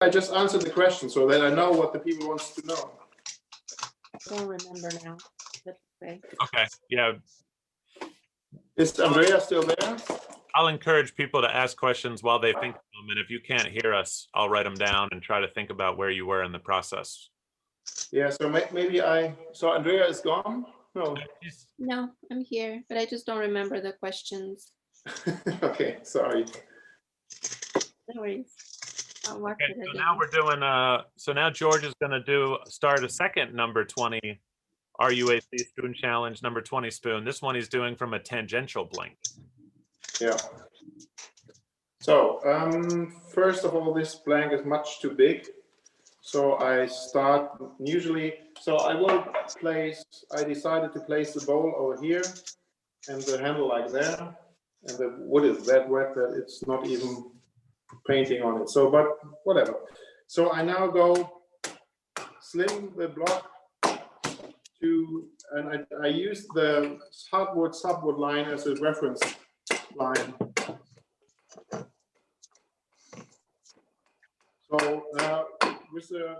I just answered the question so that I know what the people wants to know. I don't remember now. That's okay. Okay, yeah. Is Andrea still there? I'll encourage people to ask questions while they think of them, and if you can't hear us, I'll write them down and try to think about where you were in the process. Yeah, so maybe so Andrea is gone? No. No, I'm here, but I just don't remember the questions. Okay, sorry. No worries. I'll watch Okay, it so again. now we're doing, so now George is gonna start a second number 20 RUAC spoon challenge, number 20 spoon. This one he's doing from a tangential blank. Yeah. So, first of all, this blank is much too big. So I start usually, so I decided to place the bowl over here and the handle like there. And the wood is that wet that it's not even painting on it. So, but whatever. So I now go slim the block to, and I use the hardwood subwood line as a reference line. So with the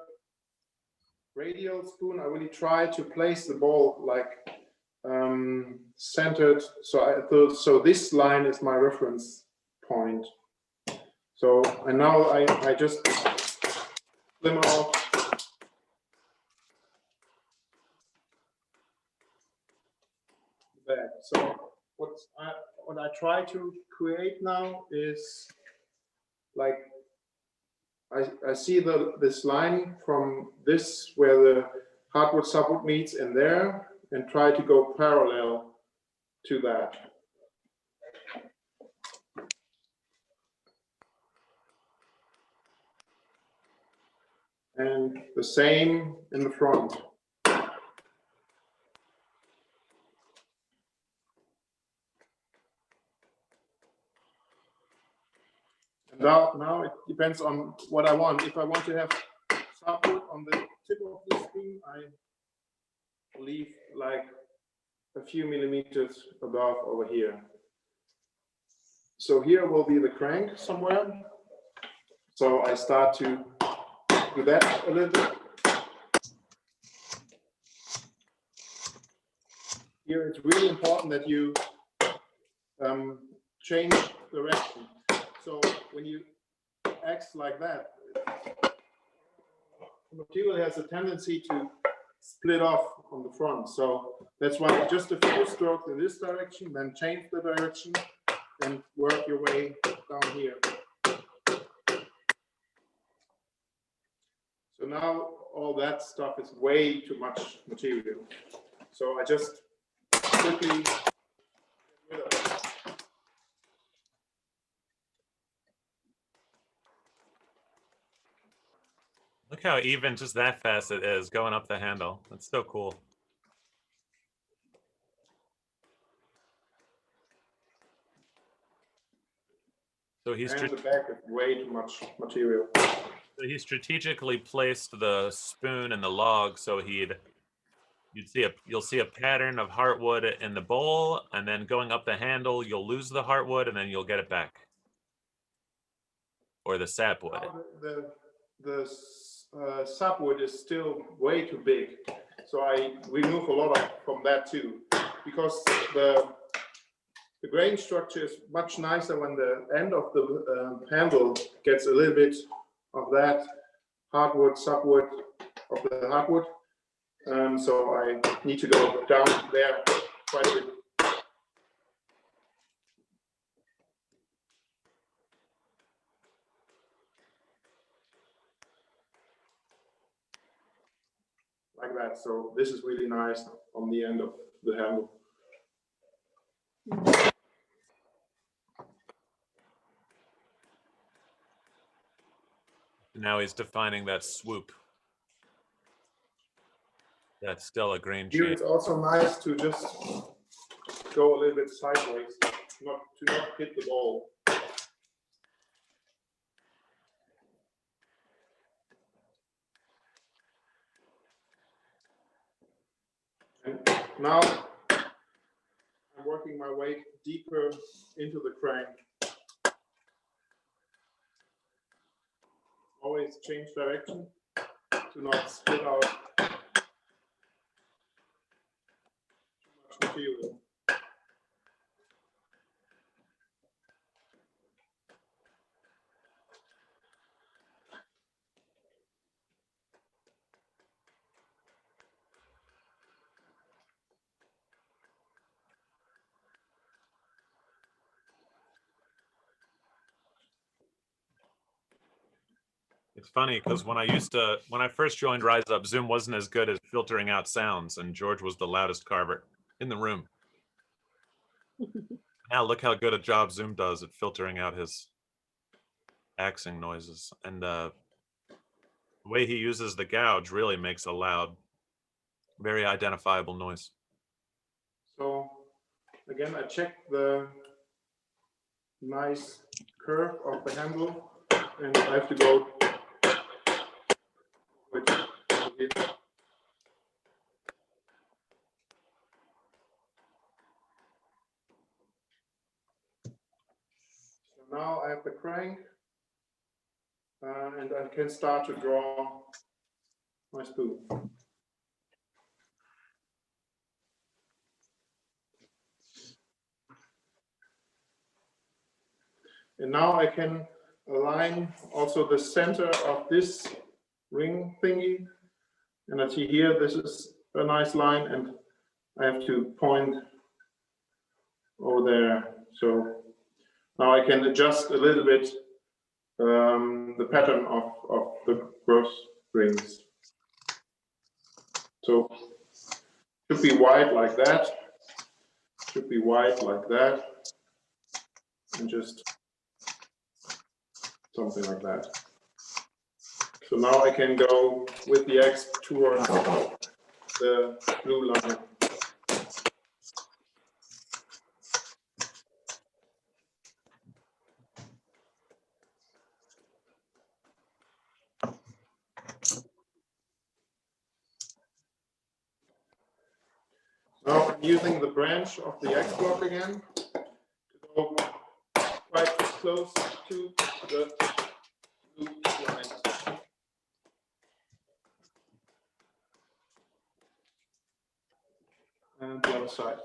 radial spoon, I really try to place the ball like centered. So this line is my reference point. So and now I just slim out that. So what I try to create now is like I see this line from this where the hardwood subwood meets in there and try to go parallel to that. And the same in the front. Now it depends on what I want. If I want to have subwood on the tip of the spoon, I leave like a few millimeters above over here. So here will be the crank somewhere. So I start to do that a little bit. Here it's really important that you change direction. So when you act like that, the material has a tendency to split off on the front. So that's why just a few strokes in this direction, then change the direction and work your way down here. So now all that stuff is way too much material. So I just quickly get rid of it. Look how even just that fast it is going up the handle. That's so cool. So And the back is way too much material. So he strategically placed the spoon in the log so you'll see a pattern of heartwood in the bowl, and then going up the handle you'll lose the heartwood and then you'll get it back, or the sapwood. The sapwood is still way too big, so I remove a lot from that too, because the grain structure is much nicer when the end of the handle gets a little bit of that hardwood, sapwood of the hardwood. So I need to go down there quite a bit. Like that. So this is really nice on the end of the handle. Now he's defining that swoop. That's still a grain Here chain. it's also nice to just go a little bit sideways, not hit the ball. And now I'm working my way deeper into the crank. Always always change direction to not split out too much material. It's funny because when I first joined Rise Up, Zoom wasn't as good as filtering out sounds, and George was the loudest carver in the room. Now look how good a job Zoom does at filtering out his axing noises. And the way he uses the gouge really makes a loud, very identifiable noise. So again, I check the nice curve of the handle, and I have to go with it. So now I have the crank, and I can start to draw my spoon. And now I can align also the center of this ring thingy. And I see here, this is a nice line, and I have to point over there. So now I can adjust a little bit the pattern of the gross rings. So should be wide like that, should be wide like that, and just something like that. So now I can go with the X towards the blue line. Now I'm using the branch of the X block again to go quite close to the blue line. And the other side.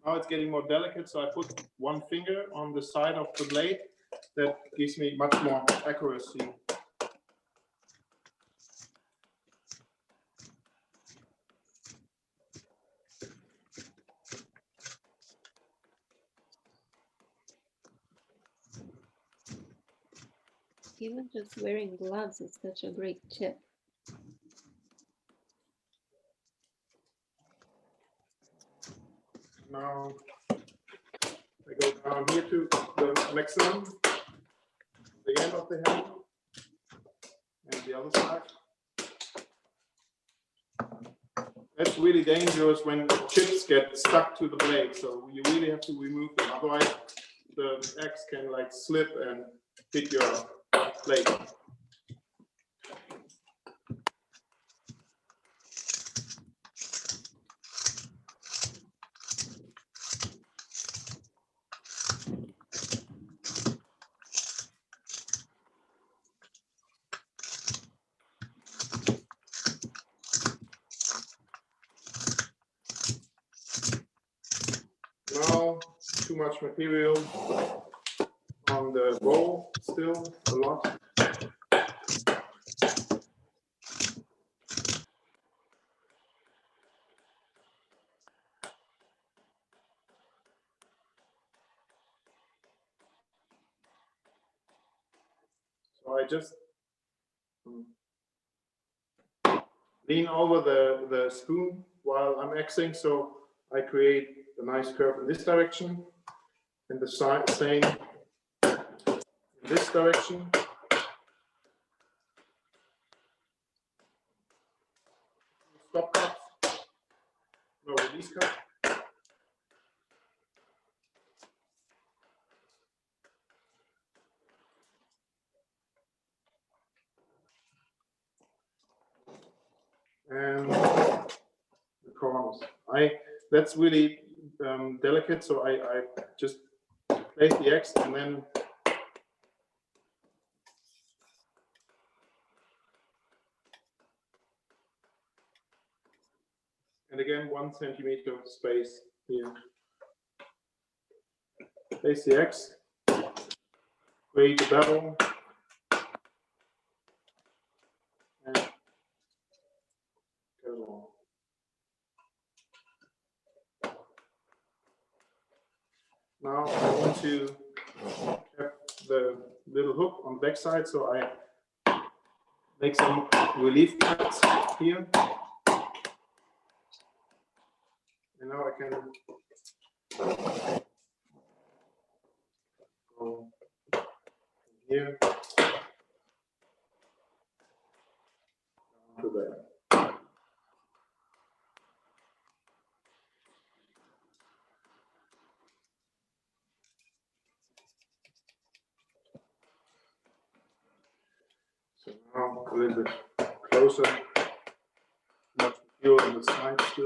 Now it's getting more delicate, so I put one finger on the side of the blade. That gives me much more accuracy. Even just wearing gloves is such a great tip. Now I go down here to the maximum, the end of the handle, and the other side. That's really dangerous when chips get stuck to the blade, so you really have to remove them, otherwise the X can like slip and hit your blade. Now, too much material on the bowl, still a lot. So I just lean over the spoon while I'm Xing, so I create a nice curve in this direction, and the same in this direction. Stop cuts, no release cut. And corners. That's really delicate, so I just place the X and then again 1 centimeter space here. Place the X, create a bevel, and go along. Now I want to have the little hook on the back side, so I make some relief cuts here. And now I can go here to there. So now a little bit closer, much material on the side still.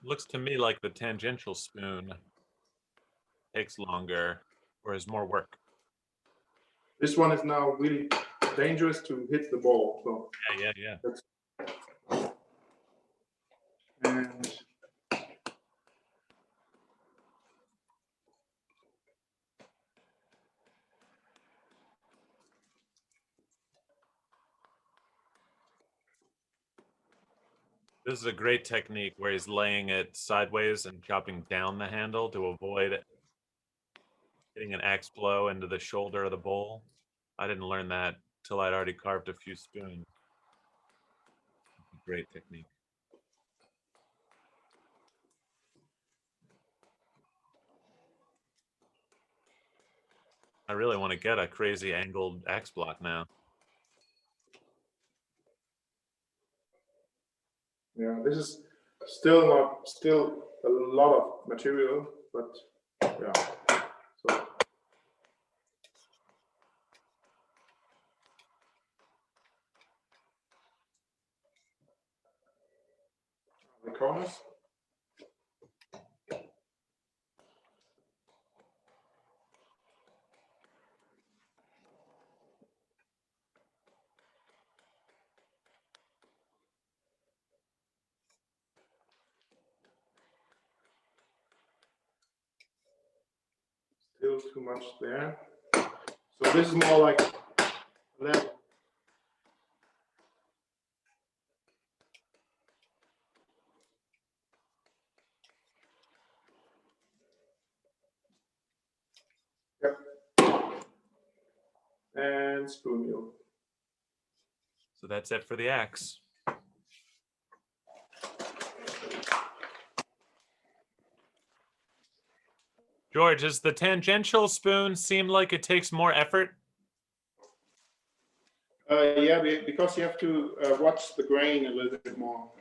Looks to me like the tangential spoon takes longer or is more work. This one is now really dangerous to hit the ball. So Yeah. and This is a great technique where he's laying it sideways and chopping down the handle to avoid getting an axe blow into the shoulder of the bowl. I didn't learn that till I'd already carved a few spoons. Great technique. I really want to get a crazy angled axe block now. yeah, this is still a lot of material, but yeah. So the corners. Still too much there. So this is more like level. Yep. And spoon mule. So that's it for the axe. George, does the tangential spoon seem like it takes more effort? Yeah, because you have to watch the grain a little bit more.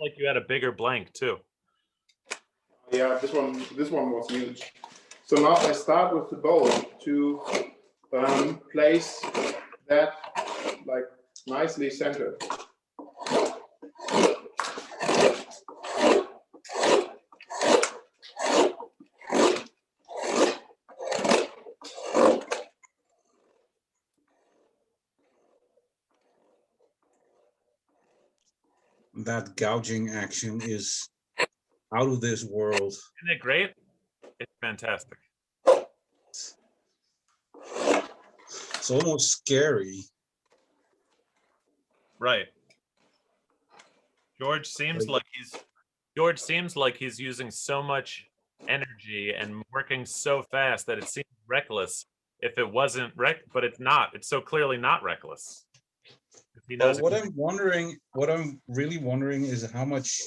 Like you had a bigger blank too. Yeah, this one was huge. So now I start with the bowl to place that like nicely centered. That gouging action is out of this world. Isn't it great? It's fantastic. It's almost scary. Right. George seems like he's using so much energy and working so fast that it seems reckless if it wasn't but it's not. It's so clearly not reckless. He knows What I'm really wondering is how much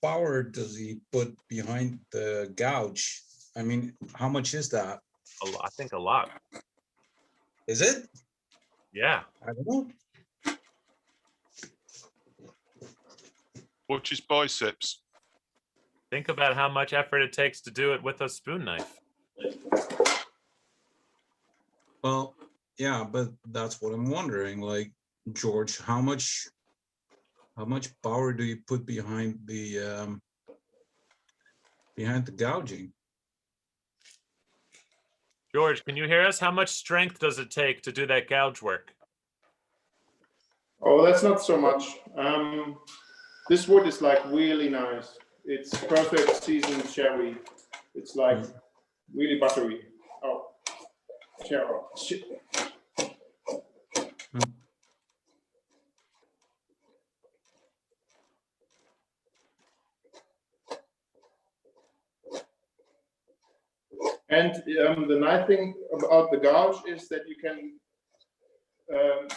power does he put behind the gouge? I mean, how much is that? I think a lot. Is it? Yeah. I don't know. Watch his biceps. Think about how much effort it takes to do it with a spoon knife. Well, yeah, but that's what I'm wondering. Like, George, how much power do you put behind the gouging? George, can you hear us? How much strength does it take to do that gouge work? Oh, that's not so much. This wood is like really nice. It's perfect seasoned cherry. It's like really buttery. Oh, cherry. Shit. And the nice thing about the gouge is that you can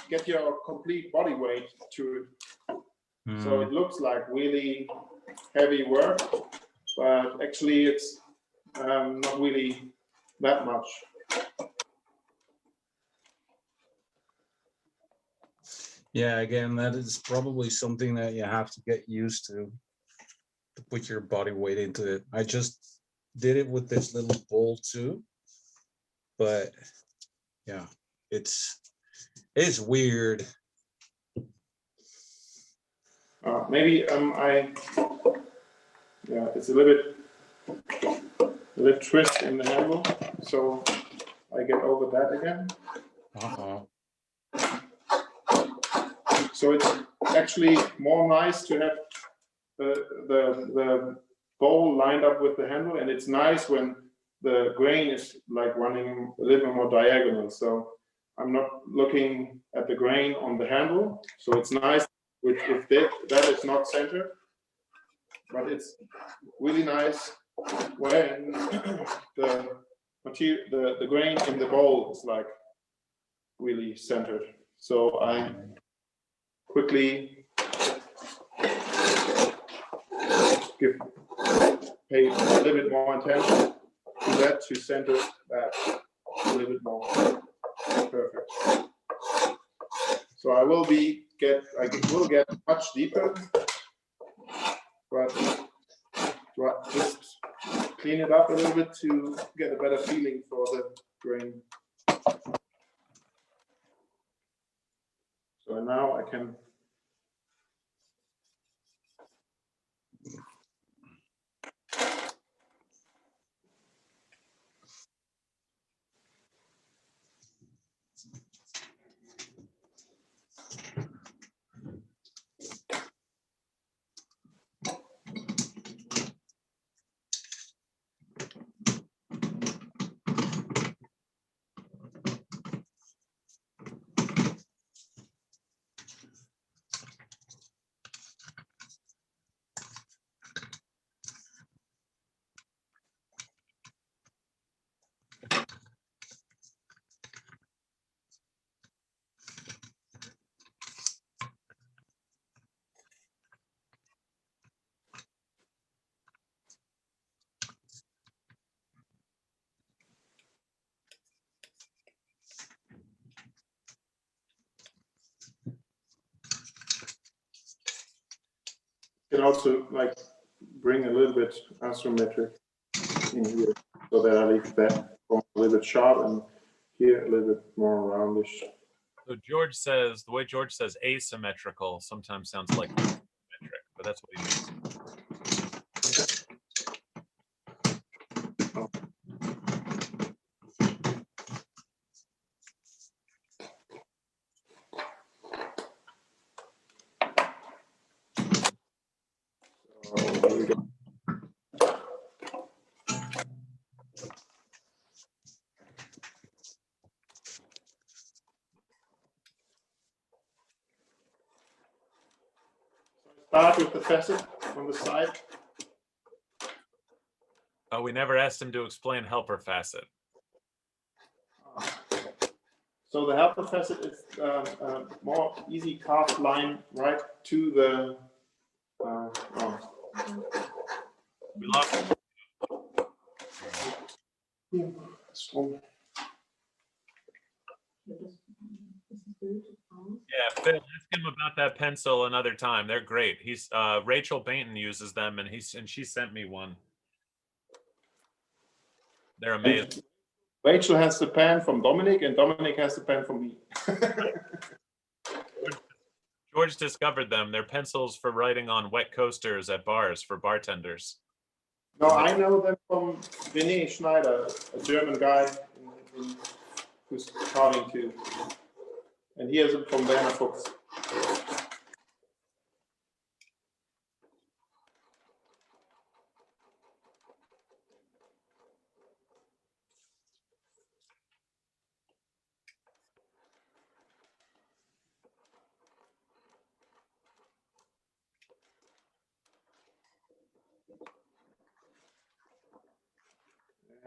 get your complete body weight to it. So it looks like really heavy work, but actually it's not really that much. Yeah, again, that is probably something that you have to get used to put your body weight into it. I just did it with this little bowl too, but yeah, it's weird. Maybe it's a little twist in the handle, so I get over that again. So it's actually more nice to have the bowl lined up with the handle, and it's nice when the grain is like running a little more diagonal. So I'm not looking at the grain on the handle. So it's nice if that is not centered, but it's really nice when the grain in the bowl is like really centered. So I quickly pay a little bit more attention to that to center that a little bit more. Perfect. So I will get much deeper, but just clean it up a little bit to get a better feeling for the grain. So now I can also like bring a little bit asymmetric in here so that I leave that a little bit sharp and here a little bit more roundish. So the way George says asymmetrical sometimes sounds like symmetric, but that's what he means. So here we go. Start with the facet on the side. Oh, we never asked him to explain helper facet. So the helper facet is more easy carved line right to the. We lost. Strong. Yeah, Phil, ask him about that pencil another time. They're great. He's Rachel Bainton uses them, and she sent me one. They're amazing. Rachel has the pen from Dominic, and Dominic has the pen from me. George discovered them. They're pencils for writing on wet coasters at bars for bartenders. No, I know them from René Schneider, a German guy who's carving too. And he has it from Werner Fuchs.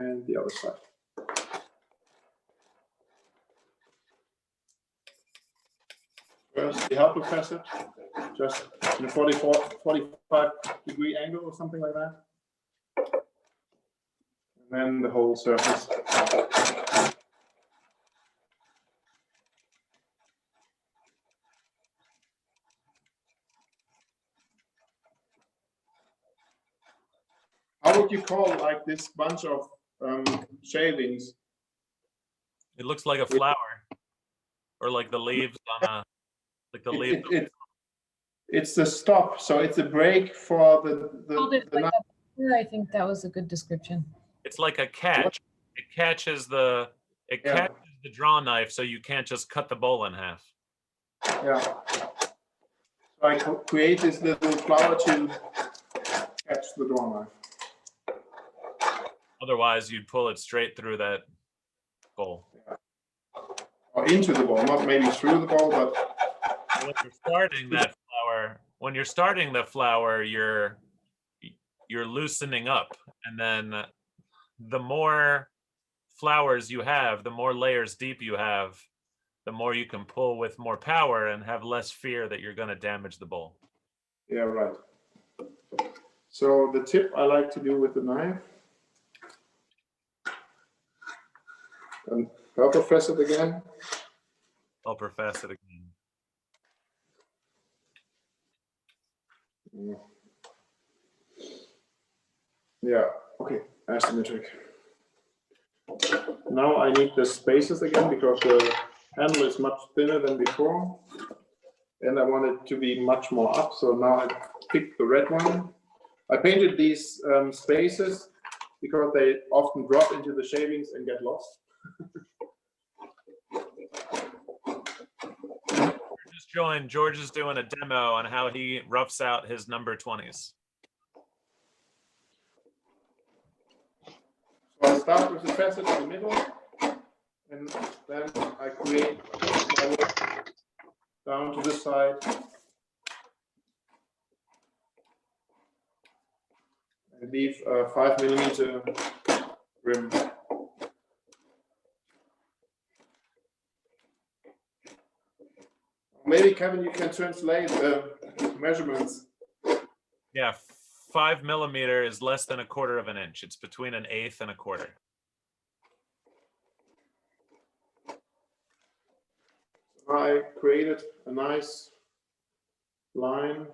And the other side. First, the helper facet, just in a 45-degree angle or something like that. And then the whole surface. How would you call like this bunch of shavings? It looks like a flower, or like the leaves on a, like the leaves. It's the stop, so it's a break for Yeah, I think that was a good description. It's like a catch. It catches the catches the draw knife, so you can't just cut the bowl in half. Yeah. So I create this little flower to catch the draw knife. Otherwise, you'd pull it straight through that bowl. Yeah. Or into the bowl, not maybe through the bowl, but when you're starting that flower, you're loosening up, and then the more flowers you have, the more layers deep you have, the more you can pull with more power and have less fear that you're going to damage the bowl. yeah, right. So the tip I like to do with the knife, and helper facet again. I'll profess it again. Yeah, okay, asymmetric. Now I need the spaces again because the handle is much thinner than before. And I want it to be much more up, so now I picked the red one. I painted these spaces because they often drop into the shavings and get lost. Just joined. George is doing a demo on how he roughs out his number 20s. So I start with the facet in the middle, and then I create my way down to this side. And leave a 5mm rim. Maybe, Kevin, you can translate the measurements. Yeah, 5mm is less than 1/4 of an inch. It's between 1/8 and 1/4. I created a nice line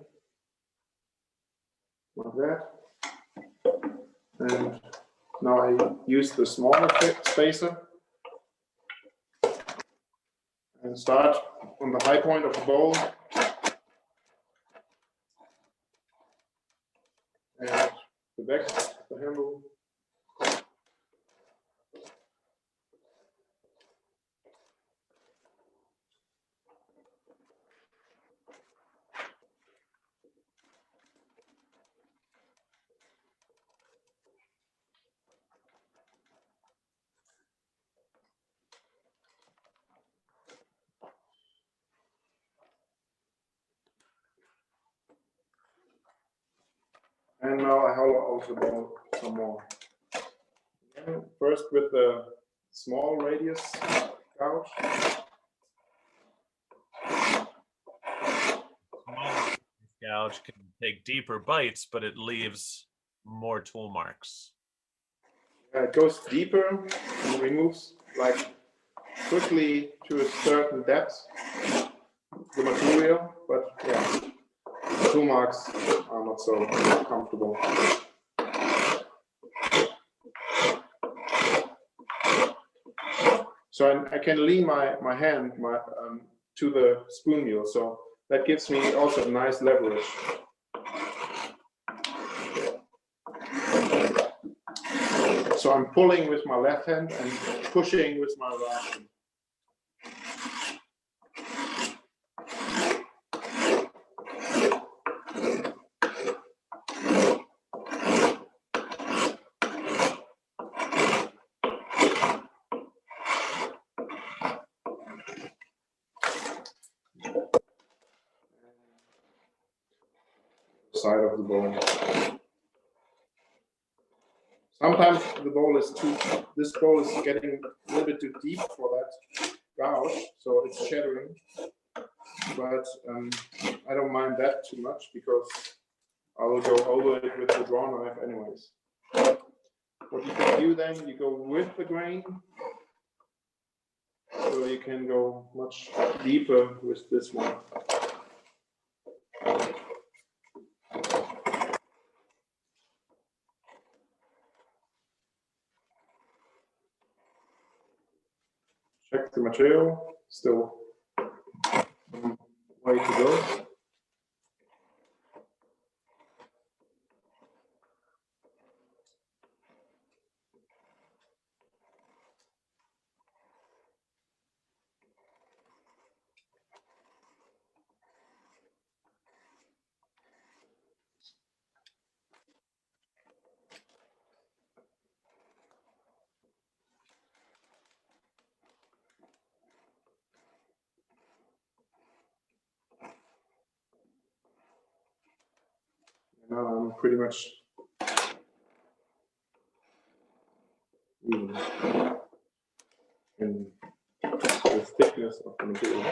like that. And now I use the smaller spacer and start on the high point of the bowl. And the back, the handle. And now I hollow out the ball some more. Again, first with the small radius gouge. Small gouge can take deeper bites, but it leaves more tool marks. It goes deeper and removes like quickly to a certain depth. the material, but yeah, 2 marks are not so comfortable. So I can lean my hand to the spoon mule, so that gives me also a nice leverage. So I'm pulling with my left hand and pushing with my right hand. Side of the bowl. Sometimes the bowl is this bowl is getting a little bit too deep for that gouge, so it's shattering. But I don't mind that too much because I will go over it with the draw knife anyways. What you can do then, you go with the grain, so you can go much deeper with this one. Check the material, still some way to go. Now I'm pretty much even in the thickness of the material.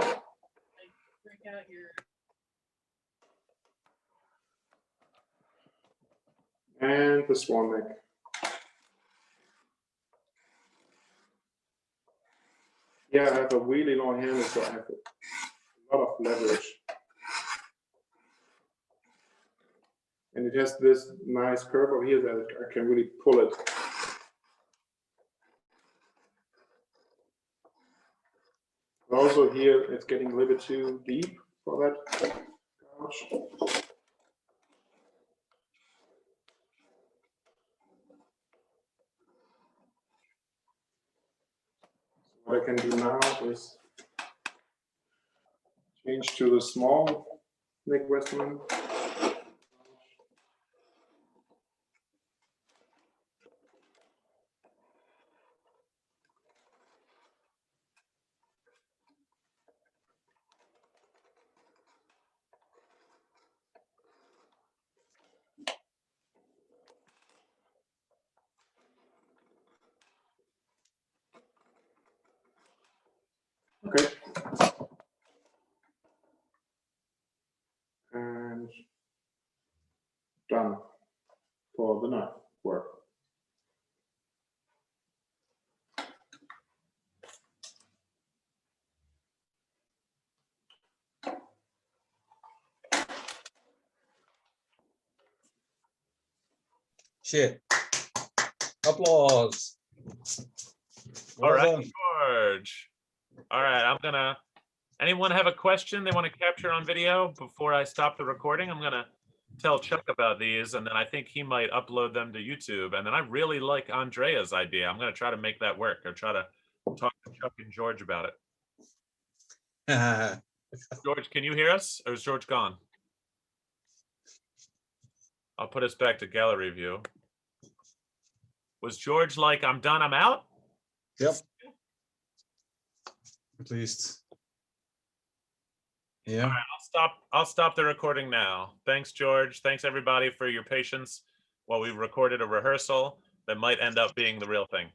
And the swan neck. Yeah, I have a really long handle, so I have a lot of leverage. And it has this nice curve over here that I can really pull it. Also here, it's getting a little bit too deep for that gouge. What I can do now is change to the small neck Westman. Okay. And done for the knife work. Shit. Applause. All Well right, done. George. All right, anyone have a question they want to capture on video before I stop the recording? I'm gonna tell Chuck about these, and then I think he might upload them to YouTube. And then I really like Andrea's idea. I'm gonna try to make that work, or try to talk to Chuck and George about it. George, can you hear us, or is George gone? I'll put us back to gallery view. Was George like, I'm done, I'm out? Yep. At least. Yeah. All right, I'll stop the recording now. Thanks, George. Thanks everybody for your patience while we recorded a rehearsal that might end up being the real thing.